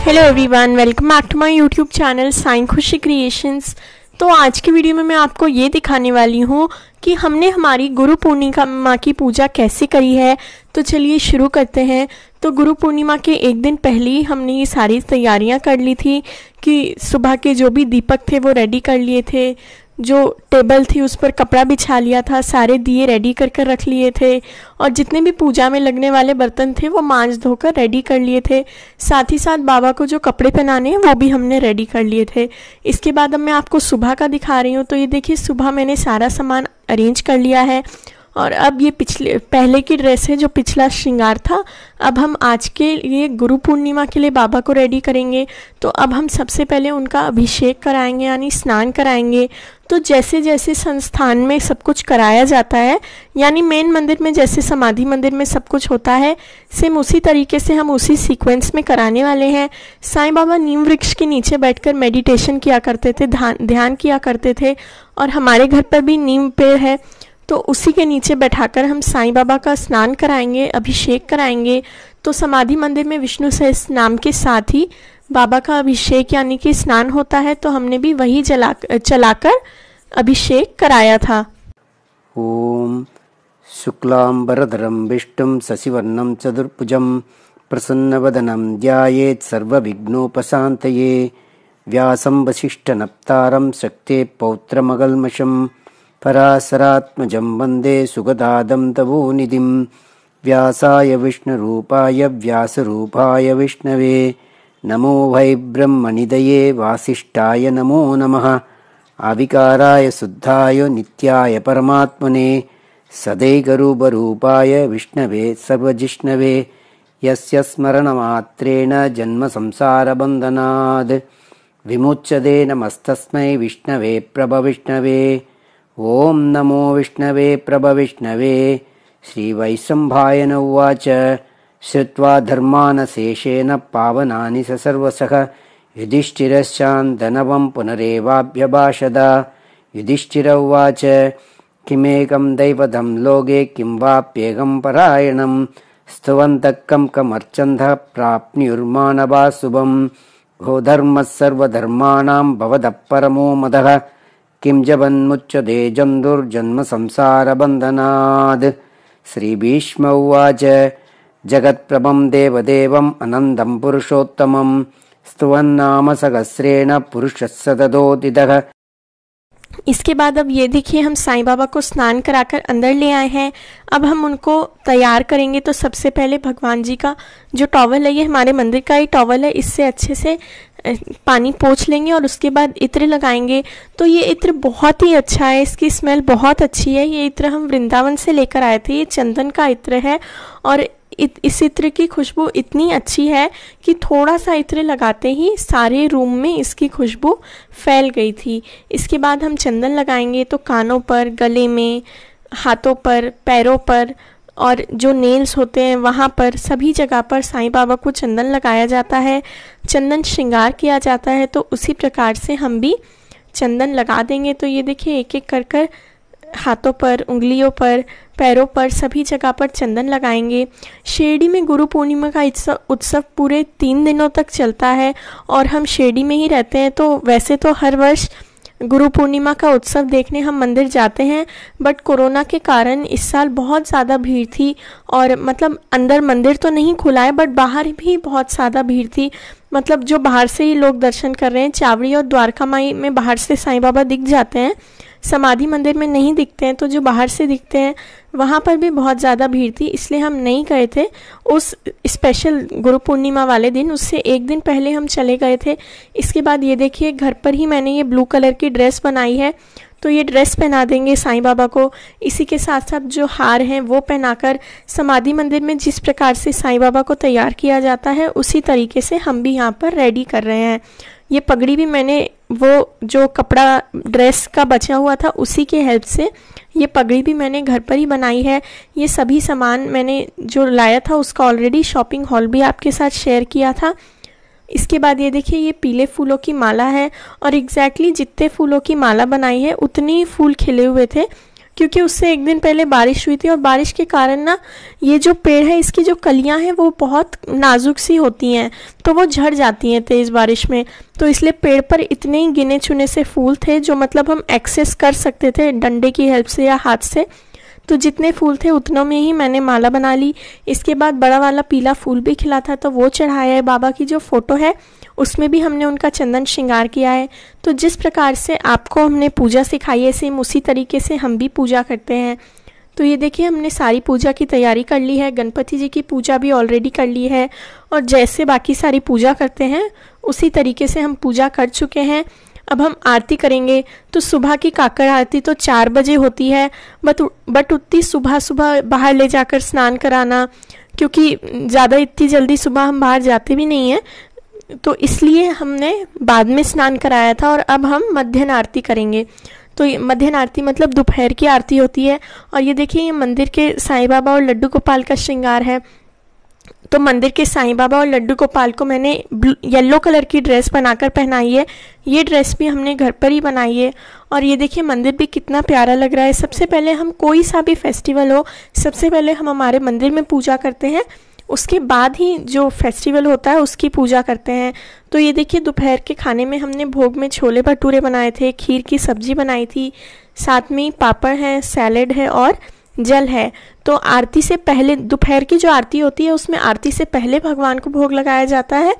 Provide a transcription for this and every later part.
Hello everyone, welcome back to my YouTube channel Sai Khushi creations. तो आज की वीडियो में मैं आपको ये दिखाने वाली हूँ कि हमने हमारी गुरु पूर्णिमा की पूजा कैसे करी है। तो चलिए शुरू करते हैं। तो गुरु पूर्णिमा के एक दिन पहले ही हमने ये सारी तैयारियां कर ली थी कि सुबह के जो भी दीपक थे वो रेडी कर लिए थे, जो टेबल थी उस पर कपड़ा बिछा लिया था, सारे दिए रेडी कर कर रख लिए थे और जितने भी पूजा में लगने वाले बर्तन थे वो मांज धोकर रेडी कर लिए थे। साथ ही साथ बाबा को जो कपड़े पहनाने हैं वो भी हमने रेडी कर लिए थे। इसके बाद अब मैं आपको सुबह का दिखा रही हूँ। तो ये देखिए, सुबह मैंने सारा सामान अरेंज कर लिया है और अब ये पहले की ड्रेस है जो पिछला श्रृंगार था। अब हम आज के लिए गुरु पूर्णिमा के लिए बाबा को रेडी करेंगे। तो अब हम सबसे पहले उनका अभिषेक कराएंगे, यानी स्नान कराएंगे। तो जैसे जैसे संस्थान में सब कुछ कराया जाता है, यानी मेन मंदिर में जैसे समाधि मंदिर में सब कुछ होता है, सेम उसी तरीके से हम उसी सीक्वेंस में कराने वाले हैं। साईं बाबा नीम वृक्ष के नीचे बैठकर मेडिटेशन किया करते थे, ध्यान किया करते थे और हमारे घर पर भी नीम पेड़ है, तो उसी के नीचे बैठाकर हम साईं बाबा का स्नान कराएंगे, अभिषेक कराएंगे। तो समाधि मंदिर में विष्णु सहस्त्र नाम के साथ ही बाबा का अभिषेक यानी कि स्नान होता है, तो हमने भी वही चलाकर अभिषेक कराया था। ओम शुक्लांबरधरं विष्णुं शशिवर्णं चतुर्भुजं प्रसन्नवदनं ध्यायेत् सर्वविघ्नोपशान्तये व्यासं वसिष्ठनप्तारं शक्ते पौत्रमगल्मषं पराशरात्मजं वन्दे सुगदादं तपोनिधिं व्यासाय विष्णुरूपाय व्यासरूपाय विष्णवे नमो वै ब्रह्मनिधये वासिष्ठाय नमो नमः आविकाराय शुद्धाय नित्याय परमात्मने सदैकरूपरूपाय विष्णवे सर्वजिष्णवे यस्य स्मरणमात्रेण जन्म संसारबन्धनाद् विमुच्यते नमस्तस्मै विष्णवे प्रभविष्णवे। ओम नमो विष्णवे प्रभविष्णवे। श्रीवैशंभायन उवाच श्रुत्वा धर्मानशेषेण पावनानि सर्वशः युधिष्ठिरश्चान्दनवं पुनरेवाभ्यभाषत। युधिष्ठिर उवाच किमेकं दैवतं लोके किं वाप्येकं परायणं स्तुवन्तः कं कमर्चन्तः प्राप्नुर्मानवा शुभं गोधर्मः सर्वधर्माणां भवतः परमो मदः किं जपन्मुच्यते जन्तुर्जन्म संसारबन्धनाद्। श्रीभीष्म उवाच जगत्प्रभं देवदेवम् अनन्तं पुरुषोत्तमं स्तुवन्नाम सहस्रेण पुरुषः सततोदितः। इसके बाद अब ये देखिए, हम साईं बाबा को स्नान कराकर अंदर ले आए हैं। अब हम उनको तैयार करेंगे। तो सबसे पहले भगवान जी का जो टॉवल है, ये हमारे मंदिर का ही टॉवल है, इससे अच्छे से पानी पोंछ लेंगे और उसके बाद इत्र लगाएंगे। तो ये इत्र बहुत ही अच्छा है, इसकी स्मेल बहुत अच्छी है। ये इत्र हम वृंदावन से लेकर आए थे, ये चंदन का इत्र है और इस इत्र की खुशबू इतनी अच्छी है कि थोड़ा सा इत्र लगाते ही सारे रूम में इसकी खुशबू फैल गई थी। इसके बाद हम चंदन लगाएंगे। तो कानों पर, गले में, हाथों पर, पैरों पर और जो नेल्स होते हैं वहाँ पर, सभी जगह पर साईं बाबा को चंदन लगाया जाता है, चंदन श्रृंगार किया जाता है। तो उसी प्रकार से हम भी चंदन लगा देंगे। तो ये देखिए, एक एक कर कर हाथों पर, उंगलियों पर, पैरों पर, सभी जगह पर चंदन लगाएंगे। शिरडी में गुरु पूर्णिमा का उत्सव पूरे 3 दिनों तक चलता है और हम शिरडी में ही रहते हैं। तो वैसे तो हर वर्ष गुरु पूर्णिमा का उत्सव देखने हम मंदिर जाते हैं, बट कोरोना के कारण इस साल बहुत ज़्यादा भीड़ थी और मतलब अंदर मंदिर तो नहीं खुला है बट बाहर भी बहुत ज़्यादा भीड़ थी। मतलब जो बाहर से ही लोग दर्शन कर रहे हैं, चावड़ी और द्वारका माई में बाहर से साईं बाबा दिख जाते हैं, समाधि मंदिर में नहीं दिखते हैं। तो जो बाहर से दिखते हैं वहाँ पर भी बहुत ज़्यादा भीड़ थी, इसलिए हम नहीं गए थे उस स्पेशल गुरु पूर्णिमा वाले दिन। उससे एक दिन पहले हम चले गए थे। इसके बाद ये देखिए, घर पर ही मैंने ये ब्लू कलर की ड्रेस बनाई है, तो ये ड्रेस पहना देंगे साईं बाबा को। इसी के साथ साथ जो हार हैं वो पहनाकर समाधि मंदिर में जिस प्रकार से साईं बाबा को तैयार किया जाता है उसी तरीके से हम भी यहाँ पर रेडी कर रहे हैं। ये पगड़ी भी मैंने वो जो कपड़ा ड्रेस का बचा हुआ था उसी के हेल्प से ये पगड़ी भी मैंने घर पर ही बनाई है। ये सभी सामान मैंने जो लाया था उसका ऑलरेडी शॉपिंग हॉल भी आपके साथ शेयर किया था। इसके बाद ये देखिए, ये पीले फूलों की माला है और एग्जैक्टली जितने फूलों की माला बनाई है उतने ही फूल खिले हुए थे क्योंकि उससे एक दिन पहले बारिश हुई थी और बारिश के कारण ना ये जो पेड़ है इसकी जो कलियां हैं वो बहुत नाजुक सी होती हैं, तो वो झड़ जाती हैं तेज़ बारिश में। तो इसलिए पेड़ पर इतने ही गिने चुने से फूल थे जो मतलब हम एक्सेस कर सकते थे डंडे की हेल्प से या हाथ से। तो जितने फूल थे उतनों में ही मैंने माला बना ली। इसके बाद बड़ा वाला पीला फूल भी खिला था तो वो चढ़ाया है। बाबा की जो फ़ोटो है उसमें भी हमने उनका चंदन श्रृंगार किया है। तो जिस प्रकार से आपको हमने पूजा सिखाई है सेम उसी तरीके से हम भी पूजा करते हैं। तो ये देखिए हमने सारी पूजा की तैयारी कर ली है। गणपति जी की पूजा भी ऑलरेडी कर ली है और जैसे बाकी सारी पूजा करते हैं उसी तरीके से हम पूजा कर चुके हैं। अब हम आरती करेंगे। तो सुबह की काकड़ आरती तो 4 बजे होती है, बट उतनी सुबह सुबह बाहर ले जाकर स्नान कराना, क्योंकि ज़्यादा इतनी जल्दी सुबह हम बाहर जाते भी नहीं हैं, तो इसलिए हमने बाद में स्नान कराया था। और अब हम मध्याह्न आरती करेंगे। तो ये मध्याह्न आरती मतलब दोपहर की आरती होती है। और ये देखिए ये मंदिर के साईं बाबा और लड्डू गोपाल का श्रृंगार है। तो मंदिर के साईं बाबा और लड्डू गोपाल को मैंने येलो कलर की ड्रेस बनाकर पहनाई है। ये ड्रेस भी हमने घर पर ही बनाई है। और ये देखिए मंदिर भी कितना प्यारा लग रहा है। सबसे पहले हम कोई सा भी फेस्टिवल हो, सबसे पहले हम हमारे मंदिर में पूजा करते हैं, उसके बाद ही जो फेस्टिवल होता है उसकी पूजा करते हैं। तो ये देखिए दोपहर के खाने में हमने भोग में छोले भटूरे बनाए थे, खीर की सब्जी बनाई थी, साथ में पापड़ है, सैलेड है और जल है। तो आरती से पहले दोपहर की जो आरती होती है उसमें आरती से पहले भगवान को भोग लगाया जाता है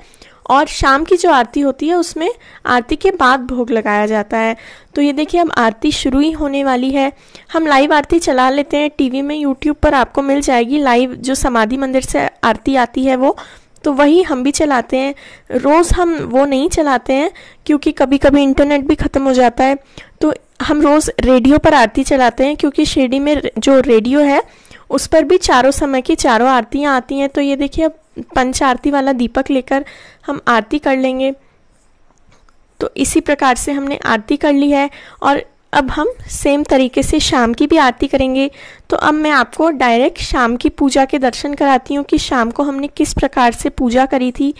और शाम की जो आरती होती है उसमें आरती के बाद भोग लगाया जाता है। तो ये देखिए अब आरती शुरू ही होने वाली है। हम लाइव आरती चला लेते हैं टीवी में, यूट्यूब पर आपको मिल जाएगी लाइव जो समाधि मंदिर से आरती आती है वो, तो वही हम भी चलाते हैं। रोज़ हम वो नहीं चलाते हैं क्योंकि कभी कभी इंटरनेट भी ख़त्म हो जाता है। तो हम रोज़ रेडियो पर आरती चलाते हैं क्योंकि शिरडी में जो रेडियो है उस पर भी चारों समय की चारों आरतियाँ आती हैं। तो ये देखिए अब पंच आरती वाला दीपक लेकर हम आरती कर लेंगे। तो इसी प्रकार से हमने आरती कर ली है और अब हम सेम तरीके से शाम की भी आरती करेंगे। तो अब मैं आपको डायरेक्ट शाम की पूजा के दर्शन कराती हूँ कि शाम को हमने किस प्रकार से पूजा करी थी।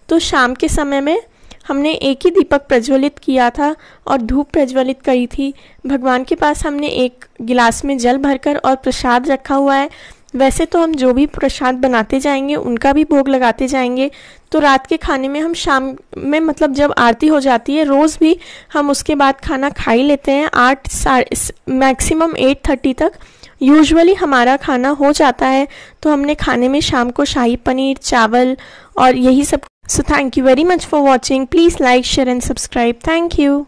तो शाम के समय में हमने एक ही दीपक प्रज्वलित किया था और धूप प्रज्वलित करी थी। भगवान के पास हमने एक गिलास में जल भरकर और प्रसाद रखा हुआ है। वैसे तो हम जो भी प्रसाद बनाते जाएंगे उनका भी भोग लगाते जाएंगे। तो रात के खाने में हम शाम में मतलब जब आरती हो जाती है रोज़ भी हम उसके बाद खाना खा ही लेते हैं। 8 मैक्सिमम 8:30 तक यूजुअली हमारा खाना हो जाता है। तो हमने खाने में शाम को शाही पनीर, चावल और यही सब। So thank you very much for watching. Please like, share and subscribe. Thank you.